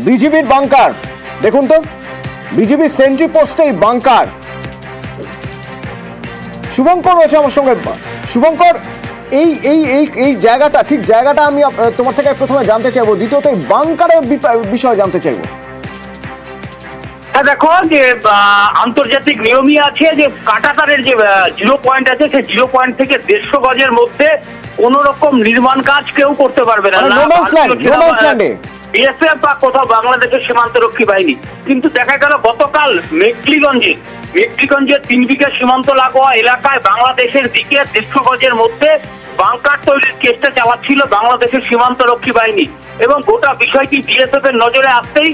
বিজেপির বাংকার, দেখুন তো বিজেপি সেন্ট্রি পোস্টেই বাংকার। শুভঙ্কর রয়েছে আমার সঙ্গে। শুভঙ্কর, এই এই এই এই জায়গাটা, ঠিক জায়গাটা আমি তোমার থেকে প্রথমে জানতে চাইবো, দ্বিতীয়ত এই বাংকারের বিষয়ে জানতে চাইবো। দেখো যে আন্তর্জাতিক নিয়মই আছে যে কাঁটাতারের যে 0 পয়েন্ট আছে, সেই 0 পয়েন্ট থেকে 150 গজের মধ্যে কোন রকম নির্মাণ কাজ কেউ করতে পারবে না, বিএসএফ বা কোথাও বাংলাদেশের সীমান্তরক্ষী বাহিনী। কিন্তু দেখা গেল গতকাল মেঘলিগঞ্জে 3 বিঘা সীমান্ত লাগোয়া এলাকায় বাংলাদেশের দিকে 150 গজের মধ্যে বাংকার তৈরির চেষ্টা চালাচ্ছিল বাংলাদেশের সীমান্তরক্ষী বাহিনী। এবং গোটা বিষয়টি বিএসএফ এর নজরে আসতেই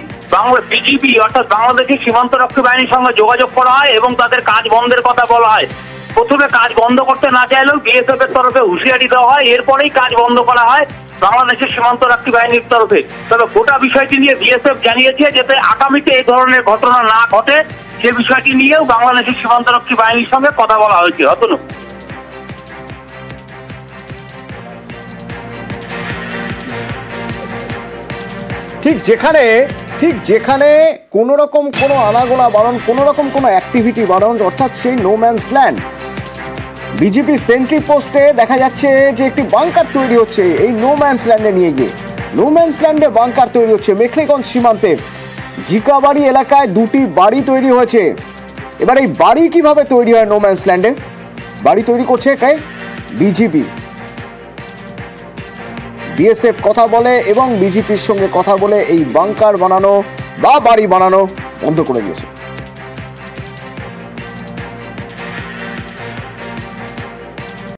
বিজিবি অর্থাৎ বাংলাদেশের সীমান্তরক্ষী বাহিনীর সঙ্গে যোগাযোগ করা হয় এবং তাদের কাজ বন্ধের কথা বলা হয়। প্রথমে কাজ বন্ধ করতে না চাইলেও বিএসএফ এর তরফে হুঁশিয়ারি দেওয়া হয়, এরপরেই কাজ বন্ধ করা হয় বাংলাদেশের সীমান্তরক্ষী বাহিনীর তরফে। তবে গোটা বিষয়টি নিয়ে বিএসএফ জানিয়েছে যাতে আগামীতে এই ধরনের ঘটনা না ঘটে, সে বিষয়টি নিয়েও বাংলাদেশের সীমান্তরক্ষী বাহিনীর সঙ্গে কথা বলা হয়েছে। অতনু, ঠিক যেখানে কোন রকম কোনো আনাগোনা বারণ, কোন রকম কোনো অ্যাক্টিভিটি বারণ, অর্থাৎ সেই no man's land, BJP sentry পোস্টে দেখা যাচ্ছে যে একটি বাংকার তৈরি হচ্ছে। এই নো ম্যানস ল্যান্ডে নিয়ে গিয়ে নো ম্যানস ল্যান্ডে বাংকার তৈরি হচ্ছে। মেখলিগঞ্জ সীমান্তে জিকাবাড়ি এলাকায় 2টি বাড়ি তৈরি হয়েছে। এবার এই বাড়ি কিভাবে তৈরি হয় নো ম্যানস ল্যান্ডে? বাড়ি তৈরি করছে বিজেপি। বিএসএফ কথা বলে এবং বিজেপির সঙ্গে কথা বলে এই বাংকার বানানো বা বাড়ি বানানো বন্ধ করে দিয়েছে।